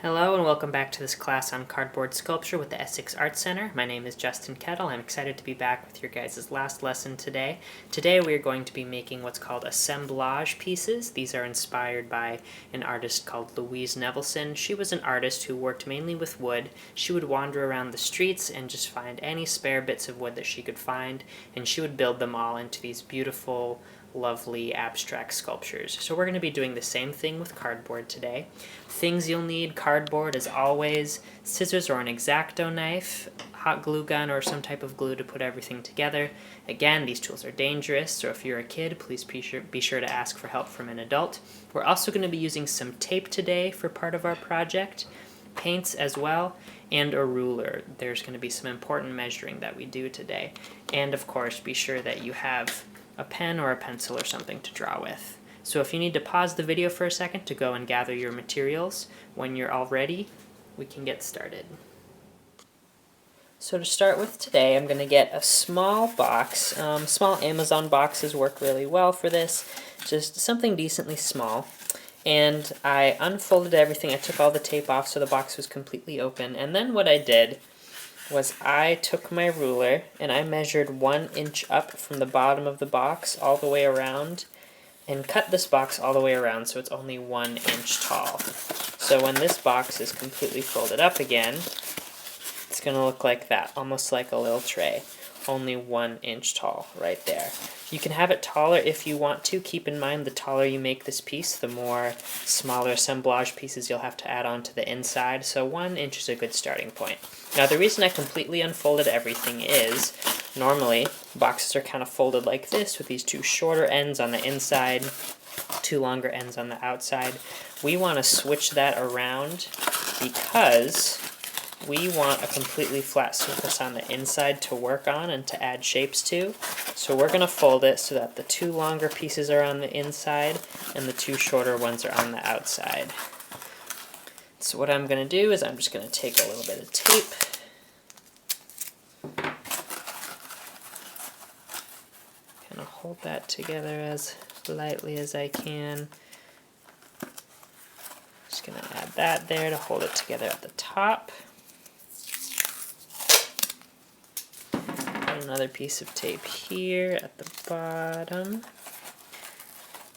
Hello and welcome back to this class on cardboard sculpture with the Essex Art Center. My name is Justin Kettle. I'm excited to be back with your guys' last lesson today. Today we are going to be making what's called assemblage pieces. These are inspired by an artist called Louise Nevelson. She was an artist who worked mainly with wood. She would wander around the streets and just find any spare bits of wood that she could find, and she would build them all into these beautiful, lovely abstract sculptures. So we're going to be doing the same thing with cardboard today. Things you'll need: cardboard as always, scissors or an X-Acto knife, hot glue gun or some type of glue to put everything together. Again, these tools are dangerous, so if you're a kid, please be sure to ask for help from an adult. We're also going to be using some tape today for part of our project, paints as well, and a ruler. There's going to be some important measuring that we do today. And of course, be sure that you have a pen or a pencil or something to draw with. So if you need to pause the video for a second to go and gather your materials, when you're all ready, we can get started. So to start with today, I'm going to get a small box. Small Amazon boxes work really well for this, just something decently small. And I unfolded everything. I took all the tape off so the box was completely open. And then what I did was I took my ruler and I measured 1 inch up from the bottom of the box all the way around and cut this box all the way around so it's only 1 inch tall. So when this box is completely folded up again, it's going to look like that, almost like a little tray, only 1 inch tall right there. You can have it taller if you want to. Keep in mind, the taller you make this piece, the more smaller assemblage pieces you'll have to add on to the inside, so 1 inch is a good starting point. Now the reason I completely unfolded everything is, normally boxes are kind of folded like this with these two shorter ends on the inside, two longer ends on the outside. We want to switch that around because we want a completely flat surface on the inside to work on and to add shapes to. So we're going to fold it so that the two longer pieces are on the inside and the two shorter ones are on the outside. So what I'm going to do is I'm just going to take a little bit of tape, kind of hold that together as lightly as I can. Just going to add that there to hold it together at the top. Another piece of tape here at the bottom.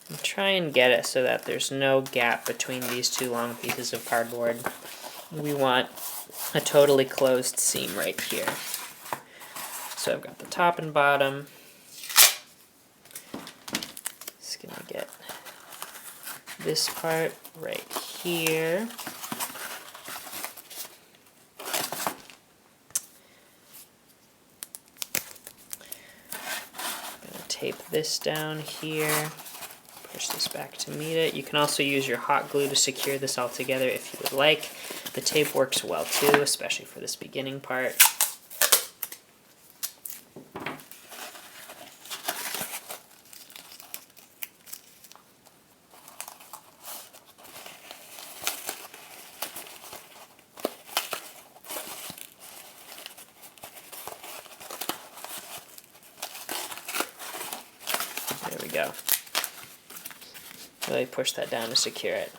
And try and get it so that there's no gap between these two long pieces of cardboard. We want a totally closed seam right here. So I've got the top and bottom. Just gonna get this part right here. Tape this down here, push this back to meet it. You can also use your hot glue to secure this all together if you would like. The tape works well too, especially for this beginning part. There we go. Really push that down to secure it.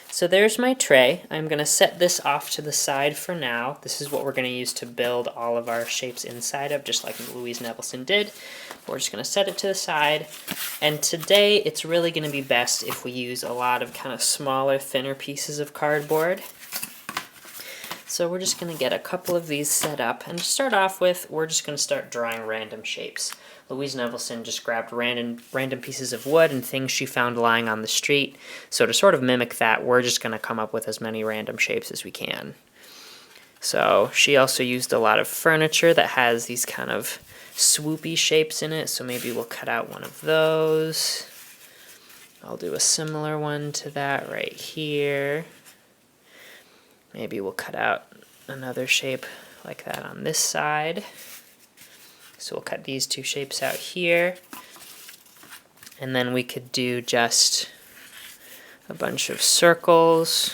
So there's my tray. I'm going to set this off to the side for now. This is what we're going to use to build all of our shapes inside of, just like Louise Nevelson did. We're just going to set it to the side. And today it's really going to be best if we use a lot of kind of smaller, thinner pieces of cardboard. So we're just going to get a couple of these set up. And to start off with, we're just going to start drawing random shapes. Louise Nevelson just grabbed random pieces of wood and things she found lying on the street. So to sort of mimic that, we're just going to come up with as many random shapes as we can. So she also used a lot of furniture that has these kind of swoopy shapes in it. So maybe we'll cut out one of those. I'll do a similar one to that right here. Maybe we'll cut out another shape like that on this side. So we'll cut these two shapes out here. And then we could do just a bunch of circles.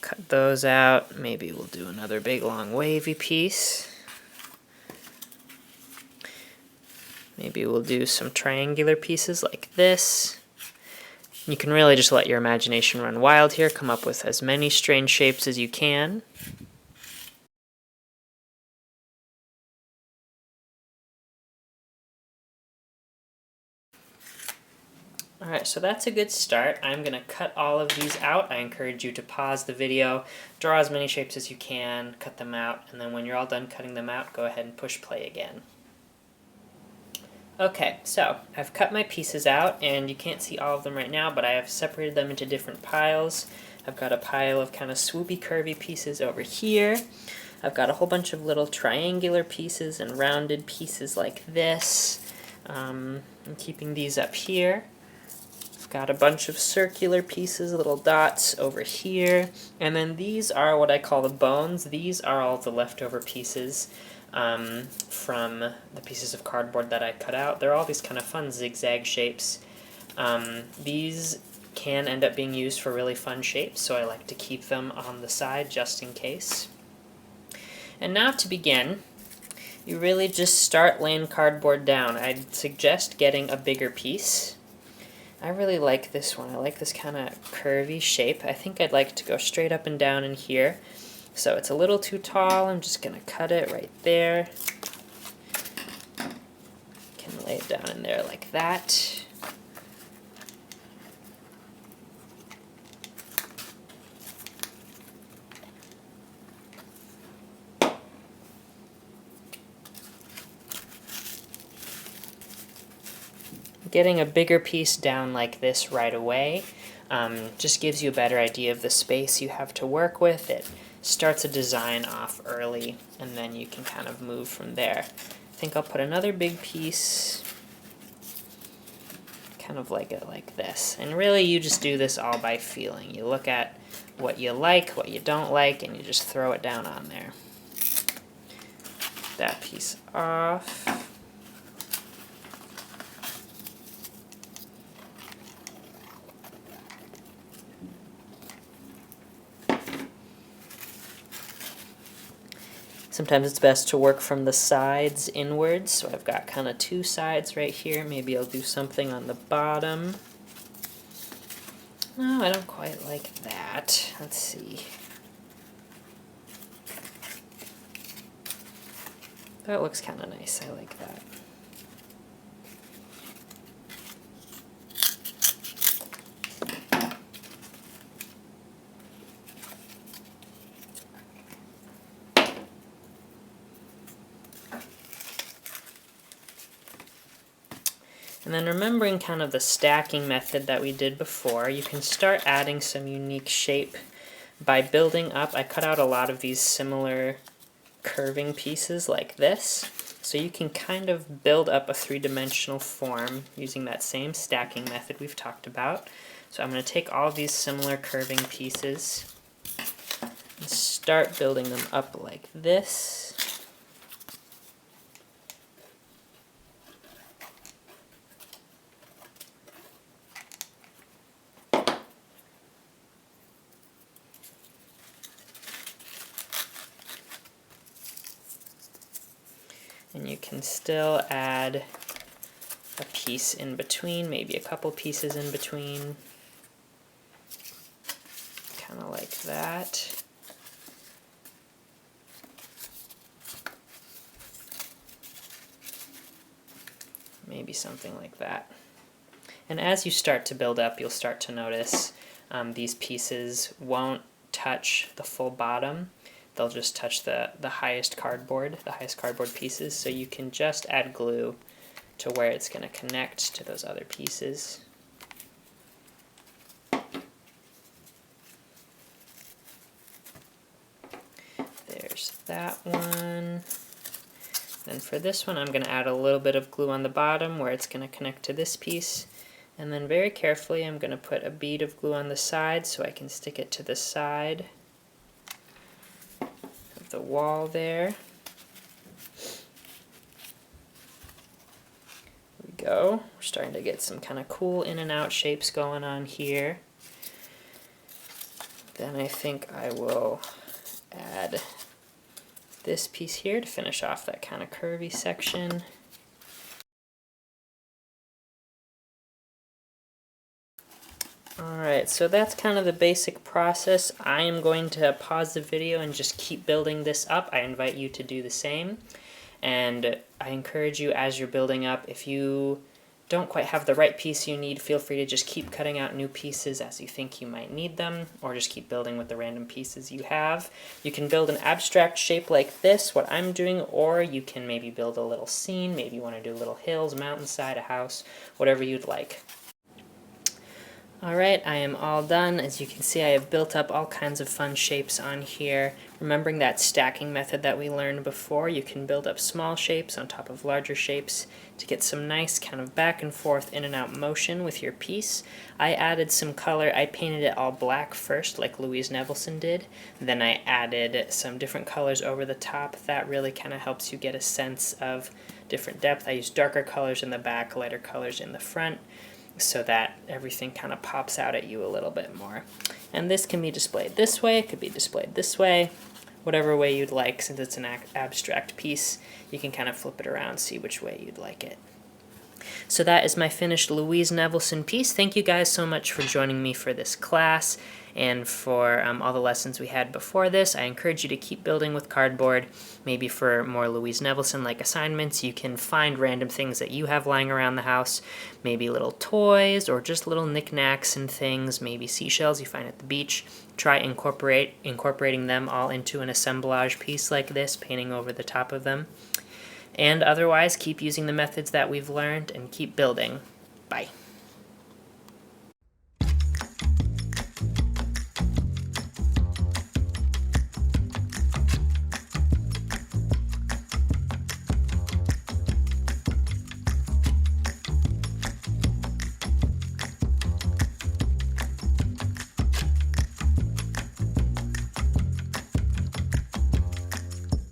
Cut those out. Maybe we'll do another big long wavy piece. Maybe we'll do some triangular pieces like this. You can really just let your imagination run wild here, come up with as many strange shapes as you can. Alright, so that's a good start. I'm going to cut all of these out. I encourage you to pause the video, draw as many shapes as you can, cut them out, and then when you're all done cutting them out, go ahead and push play again. Okay, so I've cut my pieces out, and you can't see all of them right now, but I have separated them into different piles. I've got a pile of kind of swoopy, curvy pieces over here. I've got a whole bunch of little triangular pieces and rounded pieces like this. I'm keeping these up here. Got a bunch of circular pieces, little dots over here, and then these are what I call the bones. These are all the leftover pieces from the pieces of cardboard that I cut out. They're all these kind of fun zigzag shapes. These can end up being used for really fun shapes, so I like to keep them on the side just in case. And now to begin, you really just start laying cardboard down. I'd suggest getting a bigger piece. I really like this one. I like this kind of curvy shape. I think I'd like to go straight up and down in here. So it's a little too tall. I'm just going to cut it right there. Can lay it down in there like that. Getting a bigger piece down like this right away just gives you a better idea of the space you have to work with. It starts a design off early, and then you can kind of move from there. I think I'll put another big piece kind of like this. And really you just do this all by feeling. You look at what you like, what you don't like, and you just throw it down on there. That piece off. Sometimes it's best to work from the sides inwards, so I've got kind of two sides right here. Maybe I'll do something on the bottom. No, I don't quite like that. Let's see. That looks kind of nice. I like that. And then remembering kind of the stacking method that we did before, you can start adding some unique shape by building up. I cut out a lot of these similar curving pieces like this, so you can kind of build up a three-dimensional form using that same stacking method we've talked about. So I'm going to take all of these similar curving pieces and start building them up like this. And you can still add a piece in between, maybe a couple pieces in between, kind of like that. Maybe something like that. And as you start to build up, you'll start to notice these pieces won't touch the full bottom. They'll just touch the highest cardboard pieces, so you can just add glue to where it's going to connect to those other pieces. There's that one. Then for this one, I'm going to add a little bit of glue on the bottom where it's going to connect to this piece. And then very carefully, I'm going to put a bead of glue on the side so I can stick it to the side of the wall there. There we go. We're starting to get some kind of cool in and out shapes going on here. Then I think I will add this piece here to finish off that kind of curvy section. Alright, so that's kind of the basic process. I am going to pause the video and just keep building this up. I invite you to do the same. And I encourage you as you're building up, if you don't quite have the right piece you need, feel free to just keep cutting out new pieces as you think you might need them, or just keep building with the random pieces you have. You can build an abstract shape like this, what I'm doing, or you can maybe build a little scene. Maybe you want to do little hills, mountainside, a house, whatever you'd like. Alright, I am all done. As you can see, I have built up all kinds of fun shapes on here. Remembering that stacking method that we learned before, you can build up small shapes on top of larger shapes to get some nice kind of back and forth in and out motion with your piece. I added some color. I painted it all black first, like Louise Nevelson did. Then I added some different colors over the top. That really kind of helps you get a sense of different depth. I used darker colors in the back, lighter colors in the front, so that everything kind of pops out at you a little bit more. And this can be displayed this way, it could be displayed this way, whatever way you'd like. Since it's an abstract piece, you can kind of flip it around, see which way you'd like it. So that is my finished Louise Nevelson piece. Thank you guys so much for joining me for this class and for all the lessons we had before this. I encourage you to keep building with cardboard. Maybe for more Louise Nevelson-like assignments, you can find random things that you have lying around the house, maybe little toys or just little knickknacks and things, maybe seashells you find at the beach. Try incorporating them all into an assemblage piece like this, painting over the top of them. And otherwise, keep using the methods that we've learned and keep building. Bye.